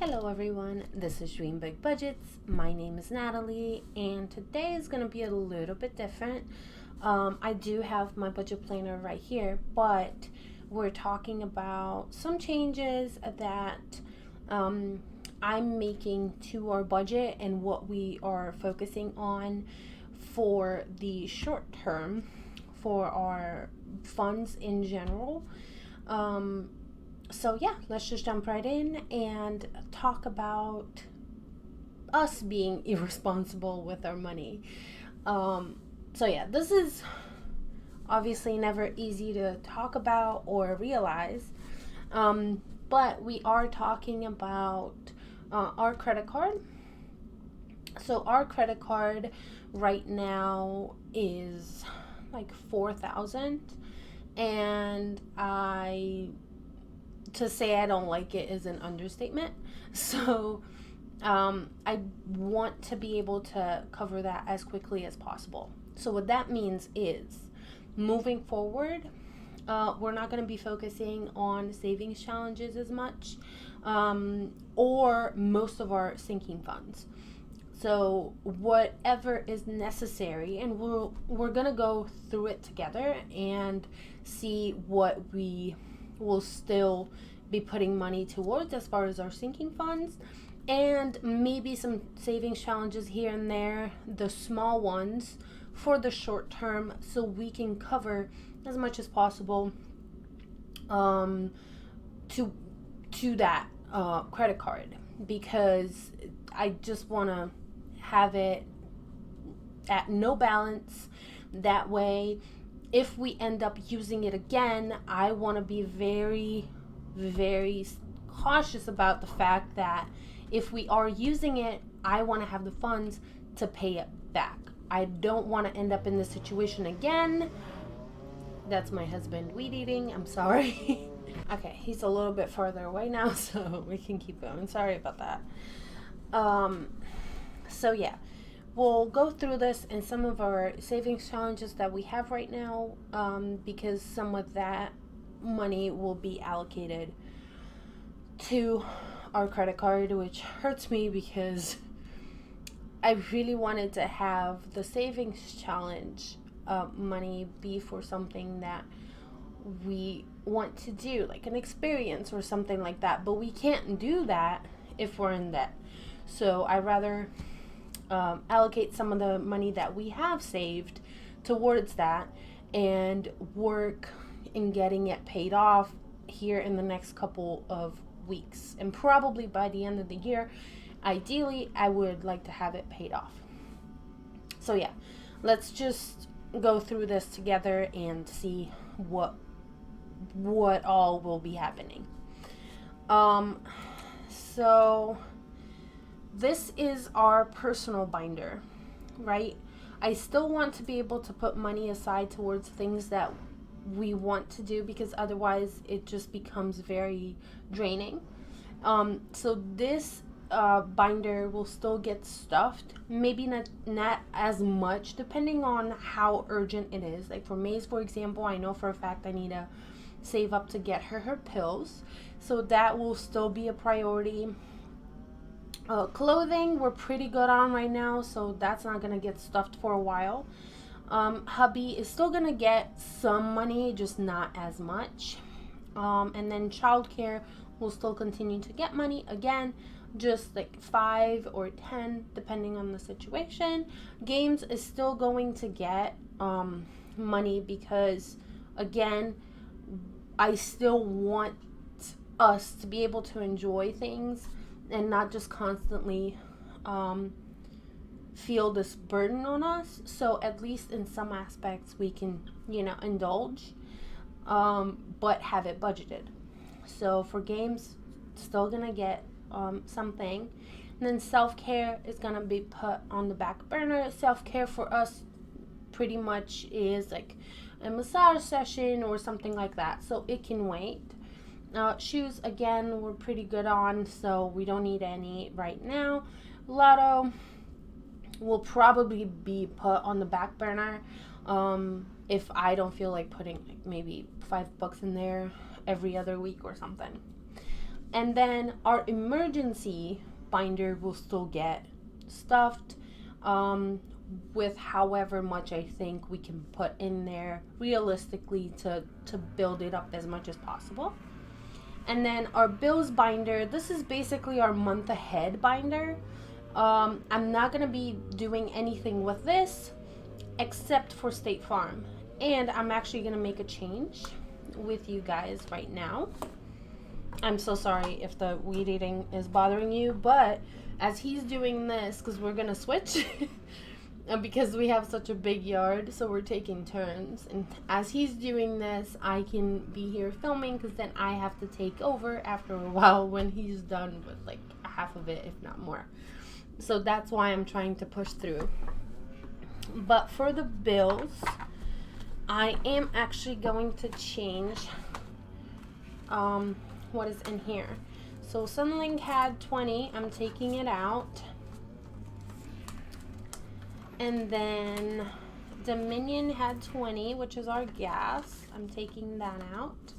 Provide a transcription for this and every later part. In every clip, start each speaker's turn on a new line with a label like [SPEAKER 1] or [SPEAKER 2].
[SPEAKER 1] Hello everyone, this is Dream Big Budgets. My name is Natalie, and today is going to be a little bit different. I do have my budget planner right here, but we're talking about some changes that I'm making to our budget and what we are focusing on for the short term for our funds in general. So yeah, let's just jump right in and talk about us being irresponsible with our money. So yeah, this is obviously never easy to talk about or realize, but we are talking about our credit card. So our credit card right now is like 4,000, and to say I don't like it is an understatement. So I want to be able to cover that as quickly as possible. So what that means is, moving forward, we're not going to be focusing on savings challenges as much, or most of our sinking funds. So whatever is necessary, and we're going to go through it together and see what we will still be putting money towards as far as our sinking funds, and maybe some savings challenges here and there, the small ones for the short term, so we can cover as much as possible to that credit card, because I just want to have it at no balance. That way, if we end up using it again, I want to be very, very cautious about the fact that if we are using it, I want to have the funds to pay it back. I don't want to end up in this situation again. That's my husband weed eating. I'm sorry. Okay, he's a little bit farther away now, so we can keep going. Sorry about that. So yeah, we'll go through this and some of our savings challenges that we have right now, because some of that money will be allocated to our credit card, which hurts me because I really wanted to have the savings challenge money be for something that we want to do, like an experience or something like that, but we can't do that if we're in debt. So I rather allocate some of the money that we have saved towards that and work in getting it paid off here in the next couple of weeks, and probably by the end of the year. Ideally, I would like to have it paid off. So yeah, let's just go through this together and see what all will be happening. So this is our personal binder, right? I still want to be able to put money aside towards things that we want to do, because otherwise it just becomes very draining. So this binder will still get stuffed, maybe not as much, depending on how urgent it is. Like for Maze, for example, I know for a fact I need to save up to get her pills, so that will still be a priority. Clothing we're pretty good on right now, so that's not gonna get stuffed for a while. Hubby is still gonna get some money, just not as much. And then childcare will still continue to get money, again, just like 5 or 10 depending on the situation. Games is still going to get money, because again, I still want us to be able to enjoy things and not just constantly feel this burden on us. So at least in some aspects we can, indulge, but have it budgeted. So for games, still gonna get something. And then self-care is gonna be put on the back burner. Self-care for us pretty much is like a massage session or something like that, so it can wait. Shoes, again, we're pretty good on, so we don't need any right now. Lotto will probably be put on the back burner if I don't feel like putting like maybe $5 in there every other week or something. And then our emergency binder will still get stuffed with however much I think we can put in there realistically to build it up as much as possible. And then our bills binder, this is basically our month ahead binder. I'm not going to be doing anything with this except for State Farm. And I'm actually going to make a change with you guys right now. I'm so sorry if the weed eating is bothering you, but as he's doing this, because we're going to switch, because we have such a big yard, so we're taking turns. And as he's doing this, I can be here filming, because then I have to take over after a while when he's done with like half of it, if not more. So that's why I'm trying to push through. But for the bills, I am actually going to change what is in here. So Sunlink had 20, I'm taking it out. And then Dominion had 20, which is our gas. I'm taking that out.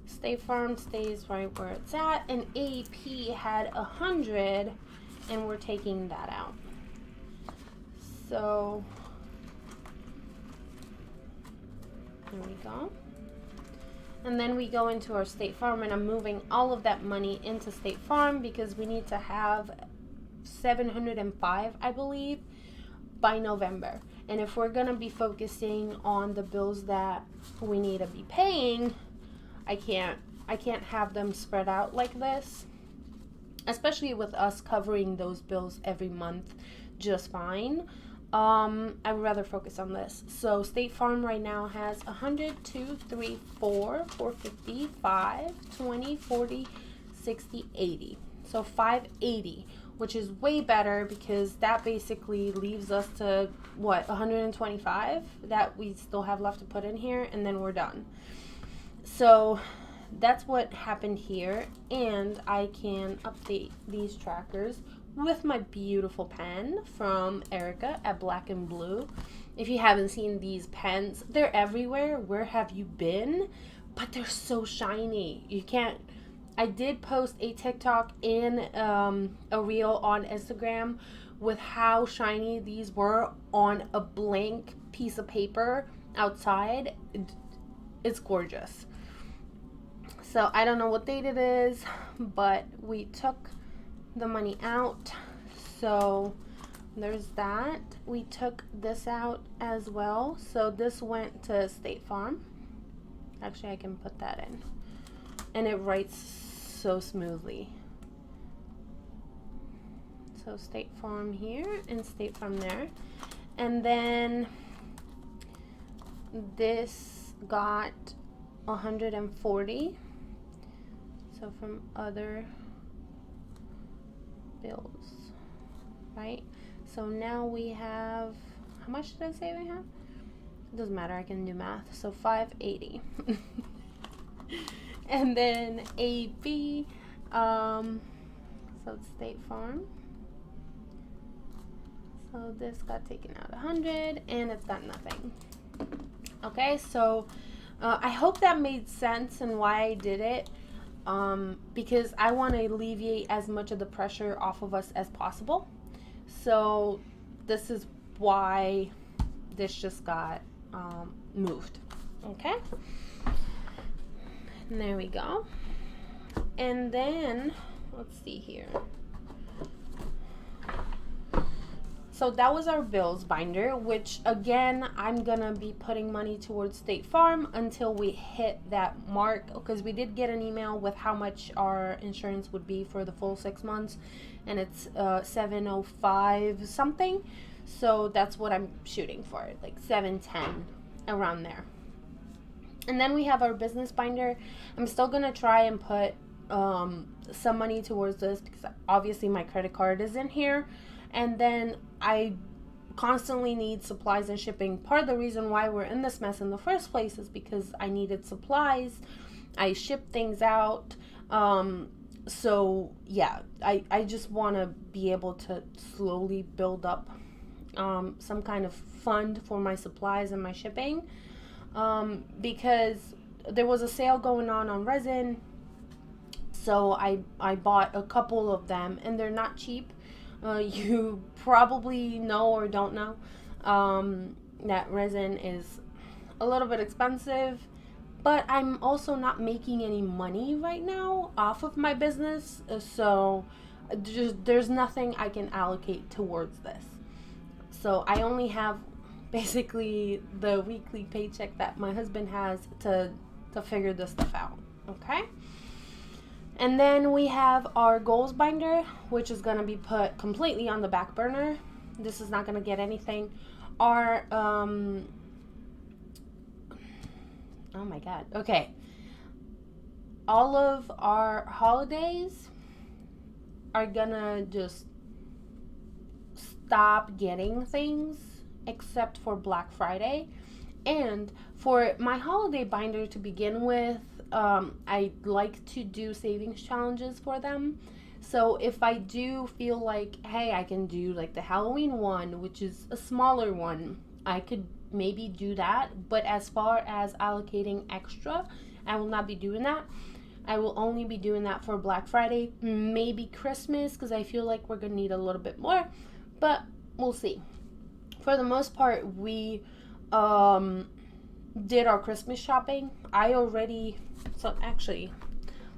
[SPEAKER 1] State Farm stays right where it's at. And AP had 100, and we're taking that out. So there we go. And then we go into our State Farm, and I'm moving all of that money into State Farm because we need to have 705, I believe, by November. And if we're going to be focusing on the bills that we need to be paying, I can't have them spread out like this, especially with us covering those bills every month just fine. I'd rather focus on this. So State Farm right now has 100, 2, 3, 4, 450, 5, 20, 40, 60, 80. So 580, which is way better because that basically leaves us to what, 125 that we still have left to put in here, and then we're done. So that's what happened here, and I can update these trackers with my beautiful pen from Erica at Black and Blue. If you haven't seen these pens, they're everywhere. Where have you been? But they're so shiny. You can't. I did post a TikTok and a reel on Instagram with how shiny these were on a blank piece of paper outside. It's gorgeous. So I don't know what date it is, but we took the money out. So there's that. We took this out as well. So this went to State Farm. Actually, I can put that in. And it writes so smoothly. So State Farm here and State Farm there. And then this got 140. So from other bills, right? So now we have, how much did I say we have? It doesn't matter, I can do math. So 580. And then AB, so it's State Farm. So this got taken out 100, and it's got nothing. Okay, so I hope that made sense and why I did it. Because I want to alleviate as much of the pressure off of us as possible. So this is why this just got moved. Okay, and there we go. And then let's see here. So that was our bills binder, which again, I'm gonna be putting money towards State Farm until we hit that mark, because we did get an email with how much our insurance would be for the full 6 months, and it's 705 something. So that's what I'm shooting for, like 710, around there. And then we have our business binder. I'm still gonna try and put some money towards this because obviously my credit card is in here. And then I constantly need supplies and shipping. Part of the reason why we're in this mess in the first place is because I needed supplies. I shipped things out. So yeah, I just want to be able to slowly build up some kind of fund for my supplies and my shipping. Because there was a sale going on resin. So I bought a couple of them, and they're not cheap. You probably know or don't know that resin is a little bit expensive, but I'm also not making any money right now off of my business, so there's nothing I can allocate towards this. So I only have basically the weekly paycheck that my husband has to figure this stuff out. Okay? And then we have our goals binder, which is going to be put completely on the back burner. This is not going to get anything. Our oh my god. Okay. All of our holidays are gonna just stop getting things except for Black Friday. And for my holiday binder to begin with, I like to do savings challenges for them. So if I do feel like, hey, I can do like the Halloween one, which is a smaller one, I could maybe do that. But as far as allocating extra, I will not be doing that. I will only be doing that for Black Friday, maybe Christmas, because I feel like we're gonna need a little bit more, but we'll see. For the most part, we did our Christmas shopping. So actually,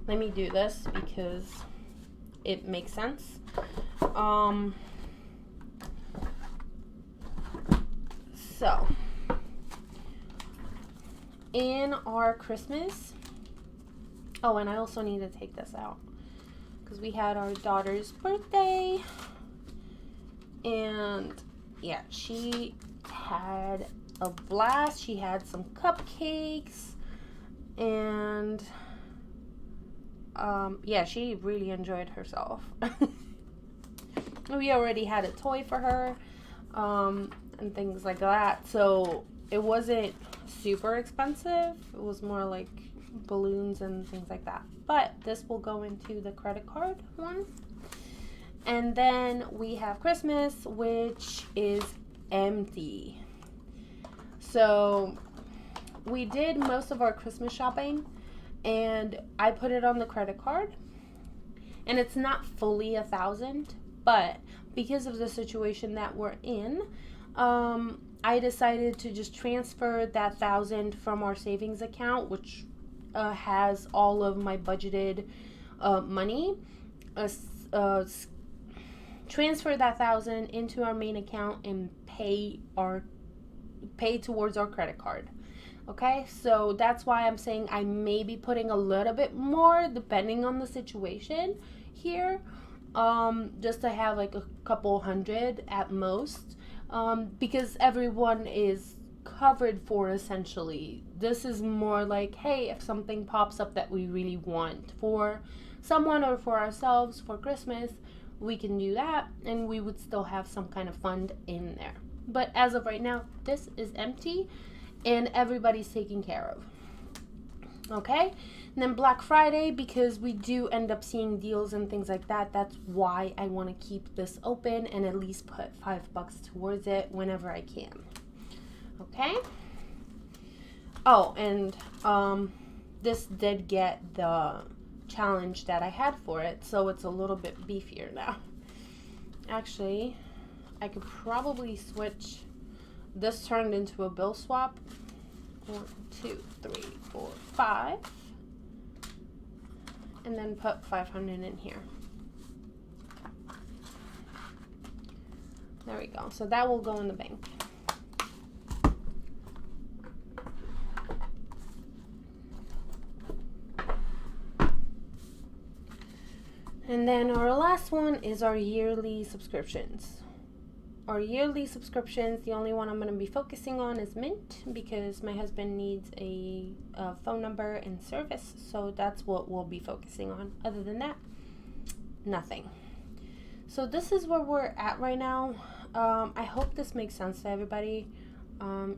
[SPEAKER 1] let me do this because it makes sense. So in our Christmas, oh, and I also need to take this out because we had our daughter's birthday, and yeah, she had a blast. She had some cupcakes, and yeah, she really enjoyed herself. We already had a toy for her, and things like that, so it wasn't super expensive. It was more like balloons and things like that, but this will go into the credit card one. And then we have Christmas, which is empty. So we did most of our Christmas shopping, and I put it on the credit card, and it's not fully 1,000, but because of the situation that we're in, I decided to just transfer that 1,000 from our savings account, which has all of my budgeted money. Transfer that 1,000 into our main account and pay towards our credit card. Okay, so that's why I'm saying I may be putting a little bit more depending on the situation here, just to have like a couple hundred at most, because everyone is covered for essentially. This is more like, hey, if something pops up that we really want for someone or for ourselves for Christmas, we can do that, and we would still have some kind of fund in there. But as of right now, this is empty and everybody's taken care of. Okay, and then Black Friday, because we do end up seeing deals and things like that, that's why I want to keep this open and at least put $5 towards it whenever I can. Okay. Oh, and this did get the challenge that I had for it, so it's a little bit beefier now. Actually, I could probably switch. This turned into a bill swap. 1, 2, 3, 4, 5, and then put 500 in here. There we go. So that will go in the bank. And then our last one is our yearly subscriptions. Our yearly subscriptions, the only one I'm going to be focusing on is Mint, because my husband needs a phone number and service, so that's what we'll be focusing on. Other than that, nothing. So this is where we're at right now. I hope this makes sense to everybody.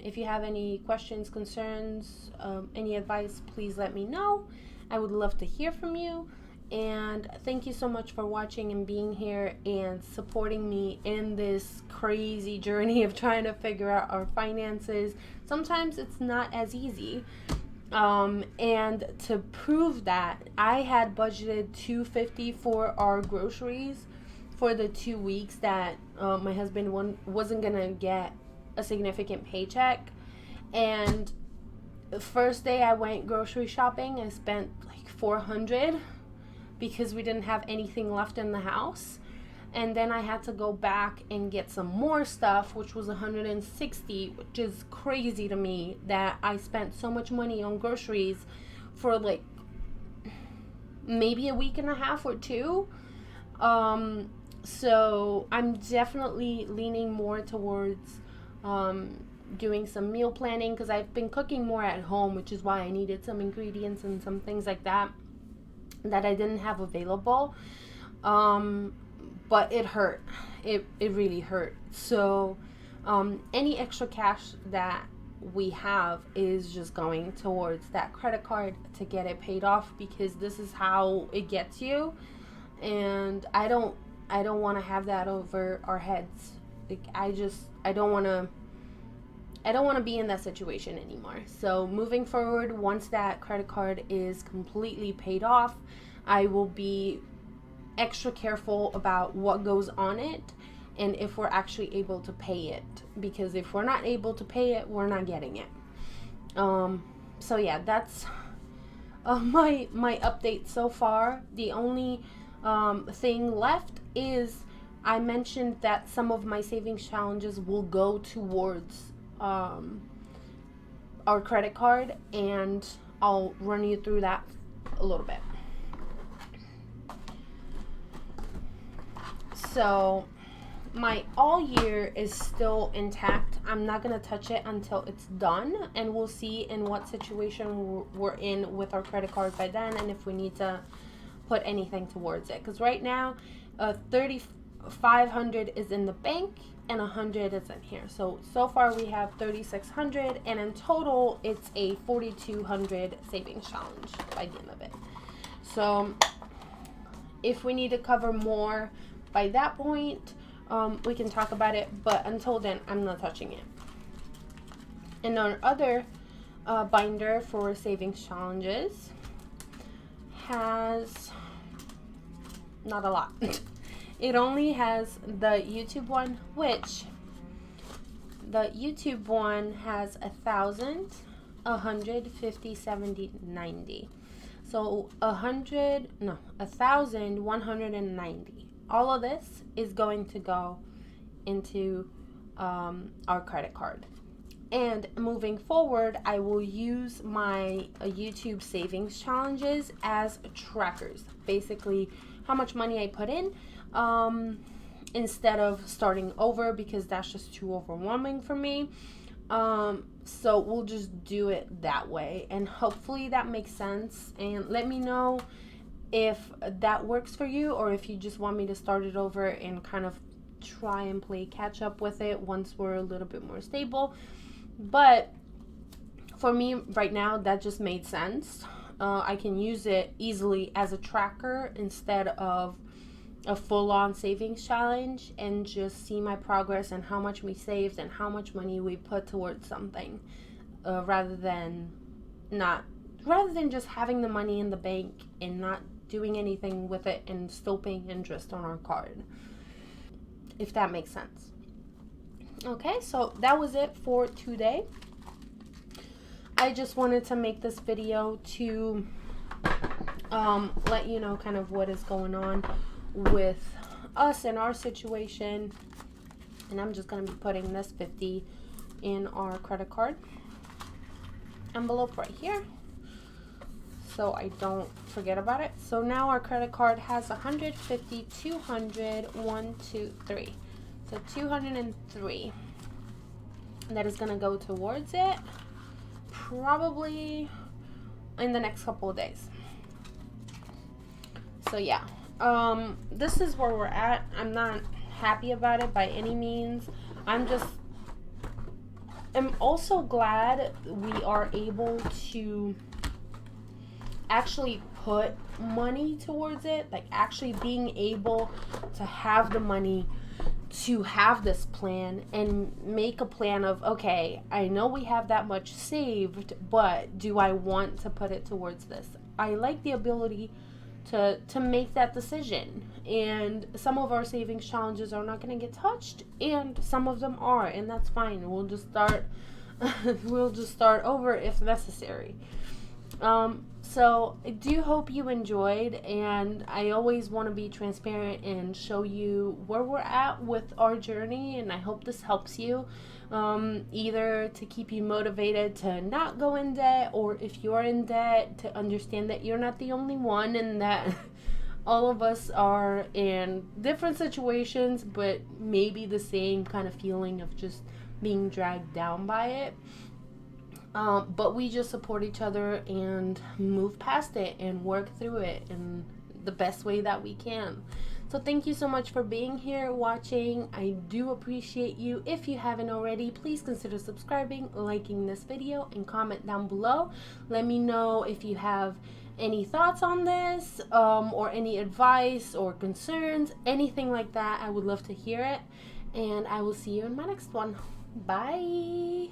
[SPEAKER 1] If you have any questions, concerns, any advice, please let me know. I would love to hear from you. And thank you so much for watching and being here and supporting me in this crazy journey of trying to figure out our finances. Sometimes it's not as easy, And to prove that, I had budgeted $250 for our groceries for the 2 weeks that my husband wasn't gonna get a significant paycheck. And the first day I went grocery shopping, I spent like $400 because we didn't have anything left in the house. And then I had to go back and get some more stuff, which was $160, which is crazy to me that I spent so much money on groceries for like maybe a week and a half or two. So I'm definitely leaning more towards doing some meal planning, because I've been cooking more at home, which is why I needed some ingredients and some things like that I didn't have available. But it hurt. It really hurt. So any extra cash that we have is just going towards that credit card to get it paid off, because this is how it gets you. And I don't want to have that over our heads. Like, I don't want to be in that situation anymore. So moving forward, once that credit card is completely paid off, I will be extra careful about what goes on it and if we're actually able to pay it, because if we're not able to pay it, we're not getting it. So yeah, that's my update so far. The only thing left is I mentioned that some of my savings challenges will go towards our credit card, and I'll run you through that a little bit. So my all year is still intact. I'm not going to touch it until it's done, and we'll see in what situation we're in with our credit card by then, and if we need to put anything towards it. Because right now, $3,500 is in the bank and $100 is in here. So far we have $3,600, and in total it's a $4,200 savings challenge by the end of it. So if we need to cover more by that point, we can talk about it, but until then, I'm not touching it. And our other binder for savings challenges has not a lot. It only has the YouTube one, which the YouTube one has 1,000, 150, 70, 90. So 1,190. All of this is going to go into our credit card. And moving forward, I will use my YouTube savings challenges as trackers. Basically, how much money I put in, instead of starting over, because that's just too overwhelming for me. So we'll just do it that way, and hopefully that makes sense. And let me know if that works for you, or if you just want me to start it over and kind of try and play catch up with it once we're a little bit more stable. But for me right now, that just made sense. I can use it easily as a tracker instead of a full-on savings challenge, and just see my progress and how much we saved and how much money we put towards something, rather than just having the money in the bank and not doing anything with it and still paying interest on our card, if that makes sense. Okay, so that was it for today. I just wanted to make this video to let you know kind of what is going on with us and our situation. And I'm just going to be putting this $50 in our credit card envelope right here, so I don't forget about it. So now our credit card has 150, 200, 1, 2, 3. So 203. That is going to go towards it probably in the next couple of days. So yeah, this is where we're at. I'm not happy about it by any means. I'm also glad we are able to actually put money towards it, like actually being able to have the money to have this plan and make a plan of, okay, I know we have that much saved, but do I want to put it towards this? I like the ability to make that decision. And some of our savings challenges are not going to get touched, and some of them are, and that's fine. We'll just start we'll just start over if necessary. So I do hope you enjoyed, and I always want to be transparent and show you where we're at with our journey, and I hope this helps you, either to keep you motivated to not go in debt, or if you're in debt, to understand that you're not the only one, and that all of us are in different situations, but maybe the same kind of feeling of just being dragged down by it. But we just support each other and move past it and work through it in the best way that we can. So thank you so much for being here, watching. I do appreciate you. If you haven't already, please consider subscribing, liking this video, and comment down below. Let me know if you have any thoughts on this, or any advice or concerns, anything like that. I would love to hear it. And I will see you in my next one. Bye.